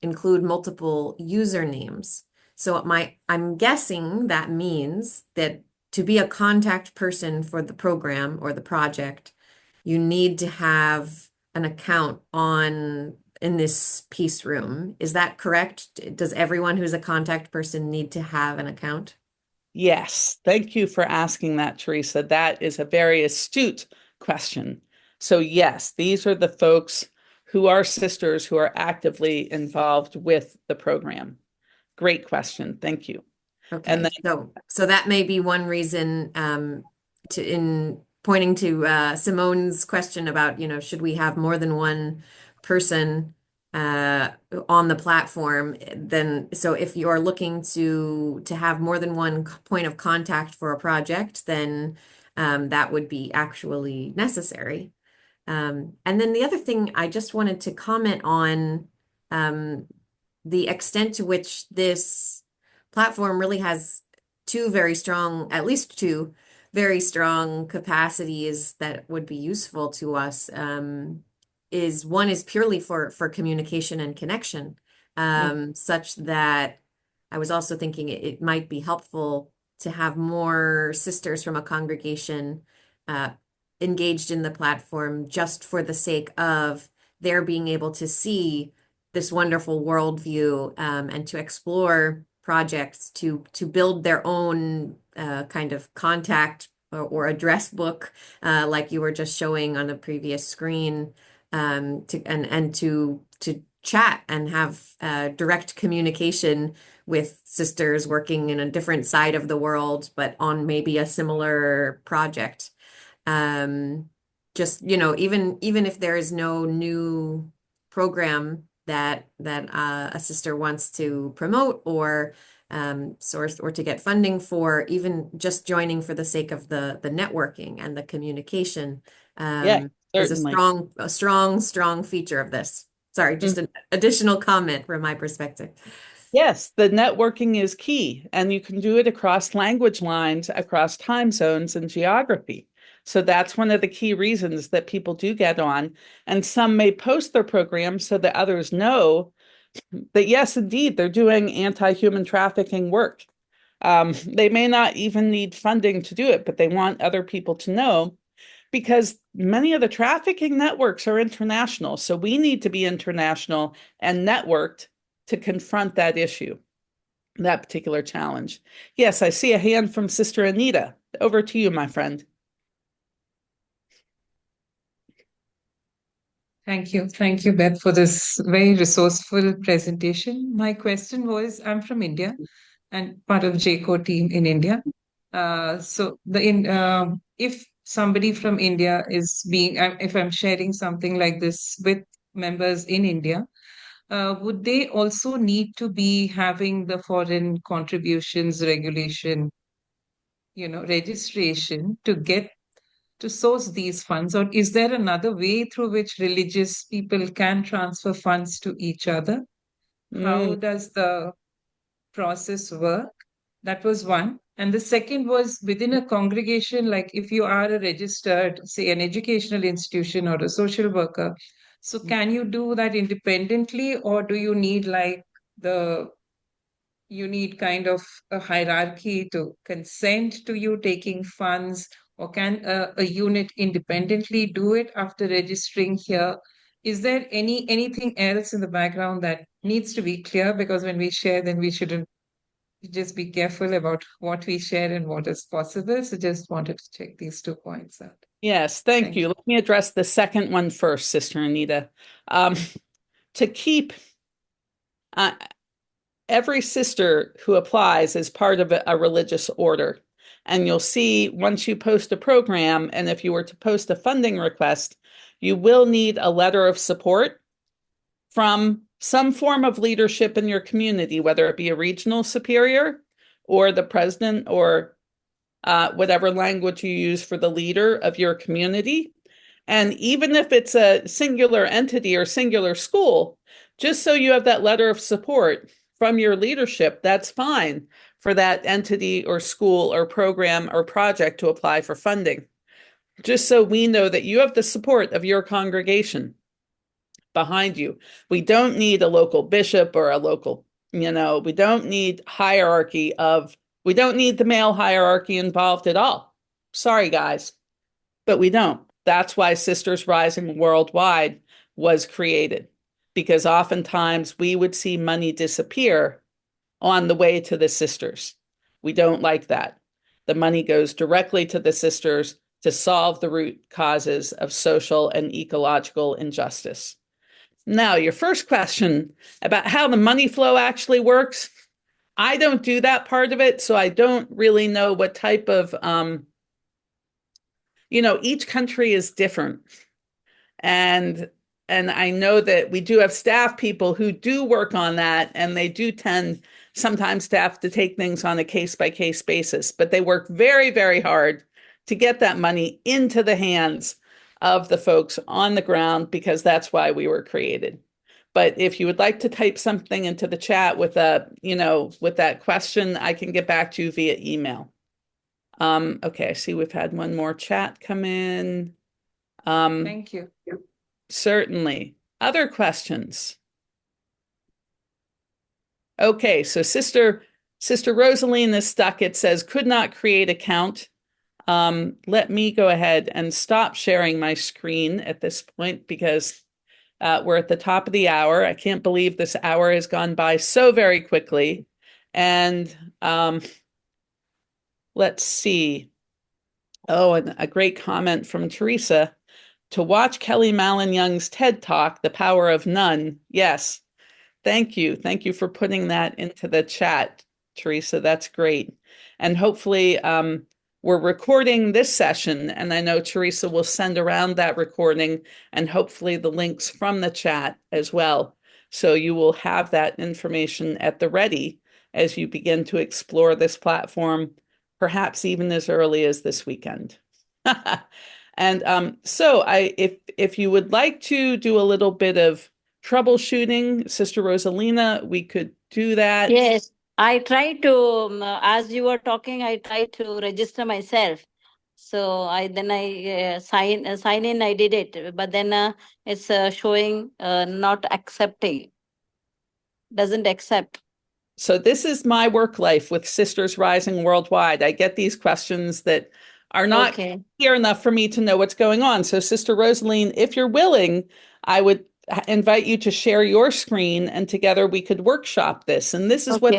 include multiple usernames. So I'm guessing that means that to be a contact person for the program or the project, you need to have an account in this piece room. Is that correct? Does everyone who's a contact person need to have an account? Yes, thank you for asking that, Teresa. That is a very astute question. So yes, these are the folks who are sisters who are actively involved with the program. Great question. Thank you. Okay, And then, so that may be one reason in pointing to Simone's question about, should we have more than one person on the platform? Then, so if you're looking to have more than one point of contact for a project, then that would be actually necessary. And then the other thing I just wanted to comment on the extent to which this platform really has at least two very strong capacities that would be useful to us. One is purely for communication and connection, such that I was also thinking it might be helpful to have more sisters from a congregation engaged in the platform just for the sake of their being able to see this wonderful worldview and to explore projects to build their own kind of contact or address book like you were just showing on the previous screen to chat and have direct communication with sisters working in a different side of the world but on maybe a similar project. Just even if there is no new program that a sister wants to promote or source or to get funding for, even just joining for the sake of the networking and the communication yeah, is certainly. a strong feature of this. Sorry, just an additional comment from my perspective. Yes, the networking is key, and you can do it across language lines, across time zones and geography. So that's one of the key reasons that people do get on. And some may post their programs so that others know that, yes, indeed, they're doing anti-human trafficking work. They may not even need funding to do it, but they want other people to know because many of the trafficking networks are international. So we need to be international and networked to confront that issue, that particular challenge. Yes, I see a hand from Sister Anita. Over to you, my friend. Thank you. Thank you, Beth, for this very resourceful presentation. My question was, I'm from India and part of JCoR team in India. If somebody from India if I'm sharing something like this with members in India, would they also need to be having the foreign contributions regulation, registration to source these funds? Or is there another way through which religious people can transfer funds to each other? How does the process work? That was one. And the second was within a congregation, like if you are a registered, say, an educational institution or a social worker, so can you do that independently, or do you need like you need kind of a hierarchy to consent to you taking funds, or can a unit independently do it after registering here? Is there anything else in the background that needs to be clear? Because when we share, then we shouldn't just be careful about what we share and what is possible. So just wanted to check these 2 points out. Yes, thank Thank you. you. Let me address the second one first, Sister Anita. To keep every sister who applies is part of a religious order. And you'll see once you post a program, and if you were to post a funding request, you will need a letter of support from some form of leadership in your community, whether it be a regional superior or the president or whatever language you use for the leader of your community. And even if it's a singular entity or singular school, just so you have that letter of support from your leadership, that's fine for that entity or school or program or project to apply for funding. Just so we know that you have the support of your congregation behind you. We don't need a local bishop or a local, we don't need we don't need the male hierarchy involved at all. Sorry, guys, but we don't. That's why Sisters Rising Worldwide was created, because oftentimes we would see money disappear on the way to the sisters. We don't like that. The money goes directly to the sisters to solve the root causes of social and ecological injustice. Now, your first question about how the money flow actually works, I don't do that part of it, so I don't really know what type of, each country is different. And I know that we do have staff people who do work on that, and they do tend sometimes to have to take things on a case-by-case basis, but they work very, very hard to get that money into the hands of the folks on the ground, because that's why we were created. But if you would like to type something into the chat with with that question, I can get back to you via email. Okay, I see we've had one more chat come in. Thank you. Certainly. Other questions? Okay, so Sister Rosaline is stuck. It says, could not create account. Let me go ahead and stop sharing my screen at this point, because we're at the top of the hour. I can't believe this hour has gone by so very quickly. And let's see. Oh, and a great comment from Teresa. To watch Kelly Mallon Young's TED Talk, The Power of None. Yes. Thank you. Thank you for putting that into the chat, Teresa. That's great. And hopefully we're recording this session, and I know Teresa will send around that recording and hopefully the links from the chat as well. So you will have that information at the ready as you begin to explore this platform, perhaps even as early as this weekend. And so if you would like to do a little bit of troubleshooting, Sister Rosalina, we could do that. Yes, I tried to, as you were talking, I tried to register myself. So I sign in, I did it, but then it's showing not accepting, doesn't accept. So this is my work life with Sisters Rising Worldwide. I get these questions that are not clear enough for me to know what's going on. So Sister Rosaline, if you're willing, I would invite you to share your screen, and together we could workshop this. And this is what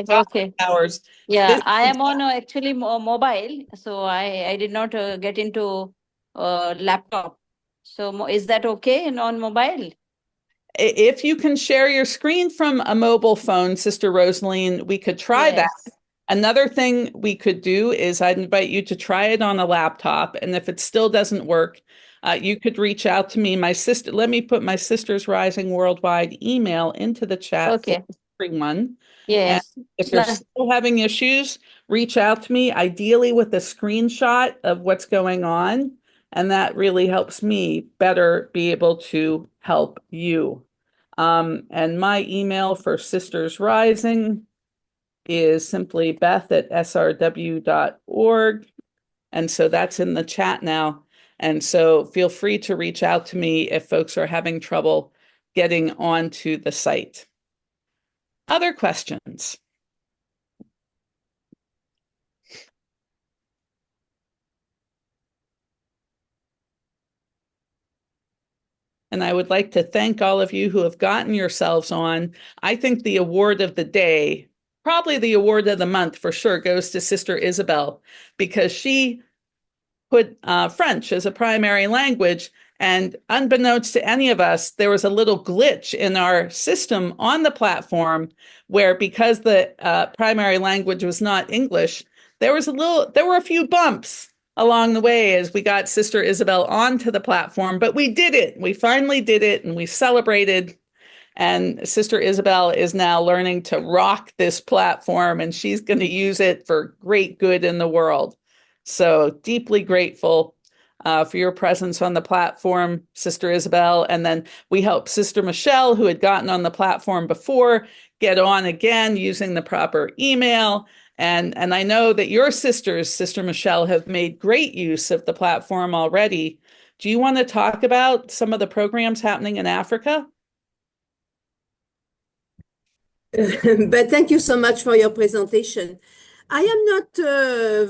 hours. Yeah, I am on actually mobile, so I did not get into laptop. So is that okay on mobile? If you can share your screen from a mobile phone, Sister Rosaline, we could try that. Another thing we could do is I'd invite you to try it on a laptop. And if it still doesn't work, you could reach out to me. Let me put my Sisters Rising Worldwide email into the chat for everyone. Yes. And if you're still having issues, reach out to me, ideally with a screenshot of what's going on. And that really helps me better be able to help you. And my email for Sisters Rising is simply beth@srw.org. And so that's in the chat now. And so feel free to reach out to me if folks are having trouble getting onto the site. Other questions? And I would like to thank all of you who have gotten yourselves on. I think the award of the day, probably the award of the month for sure, goes to Sister Isabel, because she put French as a primary language. And unbeknownst to any of us, there was a little glitch in our system on the platform where, because the primary language was not English, there were a few bumps along the way as we got Sister Isabel onto the platform, but we did it. We finally did it, and we celebrated. And Sister Isabel is now learning to rock this platform, and she's going to use it for great good in the world. So deeply grateful for your presence on the platform, Sister Isabel. And then we helped Sister Michelle, who had gotten on the platform before, get on again using the proper email. And I know that your sisters, Sister Michelle, have made great use of the platform already. Do you want to talk about some of the programs happening in Africa? But thank you so much for your presentation. I am not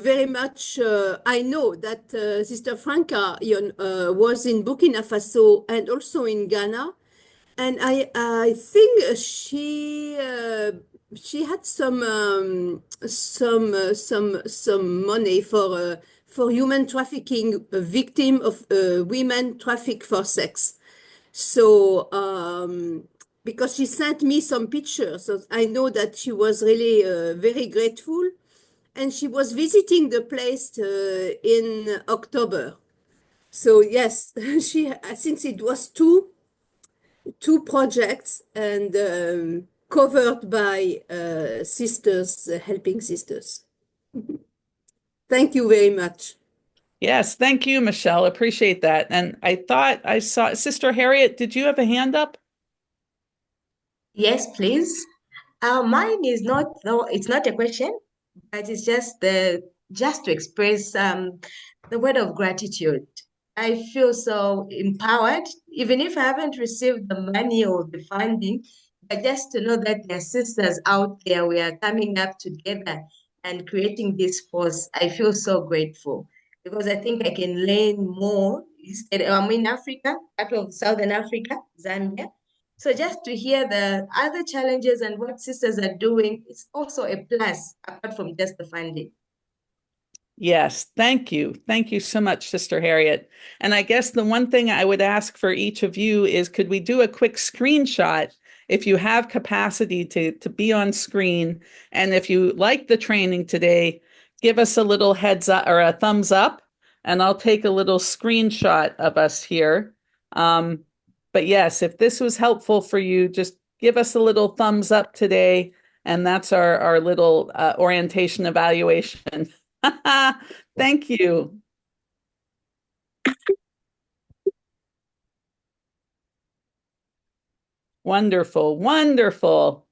very much, I know that Sister Franca was in Burkina Faso and also in Ghana. And I think she had some money for human trafficking, a victim of women trafficked for sex. So because she sent me some pictures, so I know that she was really very grateful, and she was visiting the place in October. So yes, since it was two projects and covered by sisters, helping sisters. Thank you very much. Yes, thank you, Michelle. Appreciate that. And I thought I saw Sister Harriet. Did you have a hand up? Yes, please. Mine is not, no, it's not a question, but it's just to express the word of gratitude. I feel so empowered, even if I haven't received the money or the funding, but just to know that there are sisters out there, we are coming up together and creating this force. I feel so grateful because I think I can learn more. I'm in Africa, part of Southern Africa, Zambia. So just to hear the other challenges and what sisters are doing, it's also a plus apart from just the funding. Yes, thank you. Thank you so much, Sister Harriet. And I guess the one thing I would ask for each of you is, could we do a quick screenshot if you have capacity to be on screen? And if you like the training today, give us a little heads up or a thumbs up, and I'll take a little screenshot of us here. But yes, if this was helpful for you, just give us a little thumbs up today. And that's our little orientation evaluation. Thank you. Wonderful, wonderful.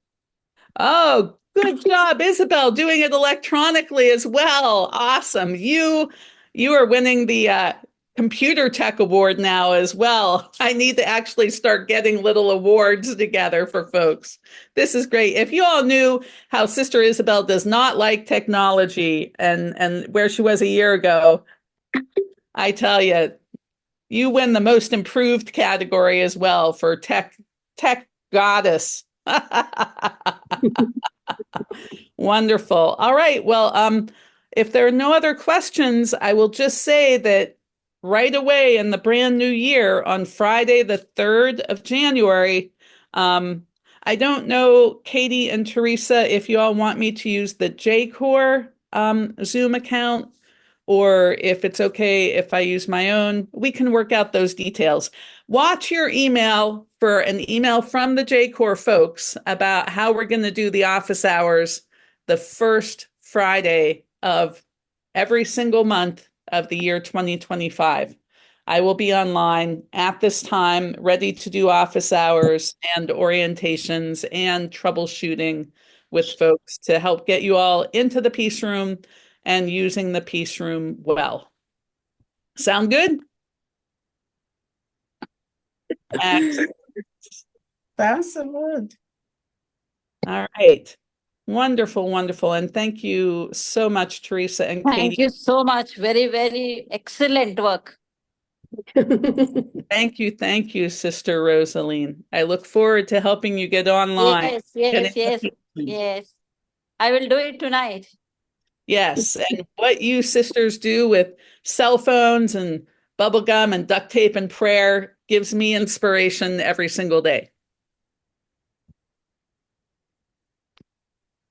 Oh, good job, Isabel, doing it electronically as well. Awesome. You are winning the Computer Tech Award now as well. I need to actually start getting little awards together for folks. This is great. If you all knew how Sister Isabel does not like technology and where she was a year ago, I tell you, you win the most improved category as well for tech goddess. Wonderful. All right. Well, if there are no other questions, I will just say that right away in the brand new year on Friday, the 3rd of January, I don't know, Katie and Teresa, if you all want me to use the JCoR Zoom account, or if it's okay if I use my own. We can work out those details. Watch your email for an email from the JCoR folks about how we're going to do the office hours the first Friday of every single month of the year 2025. I will be online at this time, ready to do office hours and orientations and troubleshooting with folks to help get you all into the peace room and using the peace room well. Sound good? Sounds good. All right. Wonderful, wonderful. And thank you so much, Teresa and Thank Katie. you so much. Very, very excellent work. Thank you, Sister Rosaline. I look forward to helping you get online. Yes, Get yes, into the yes, peace room. yes. I will do it tonight. Yes, and what you sisters do with cell phones and bubble gum and duct tape and prayer gives me inspiration every single day.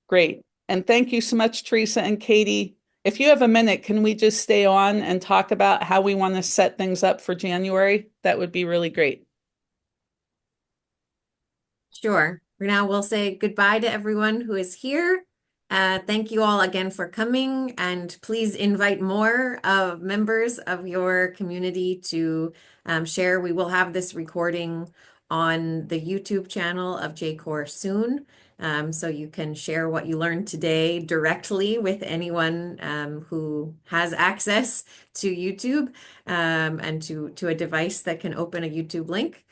Great. And thank you so much, Teresa and Katie. If you have a minute, can we just stay on and talk about how we want to set things up for January? That would be really great. Sure. For now, we'll say goodbye to everyone who is here. Thank you all again for coming, and please invite more members of your community to share. We will have this recording on the YouTube channel of JCoR soon, so you can share what you learned today directly with anyone who has access to YouTube and to a device that can open a YouTube link.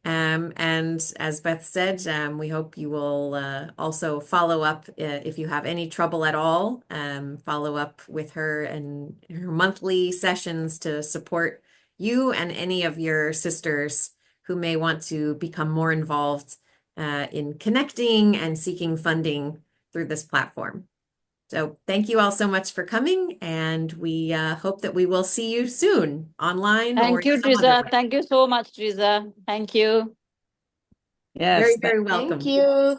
And as Beth said, we hope you will also follow up if you have any trouble at all, follow up with her and her monthly sessions to support you and any of your sisters who may want to become more involved in connecting and seeking funding through this platform. So thank you all so much for coming, and we hope that we will see you soon online or Thank you, in some other Teresa. way. Thank you so much, Teresa. Thank you. Yes. Very, very welcome. Thank you.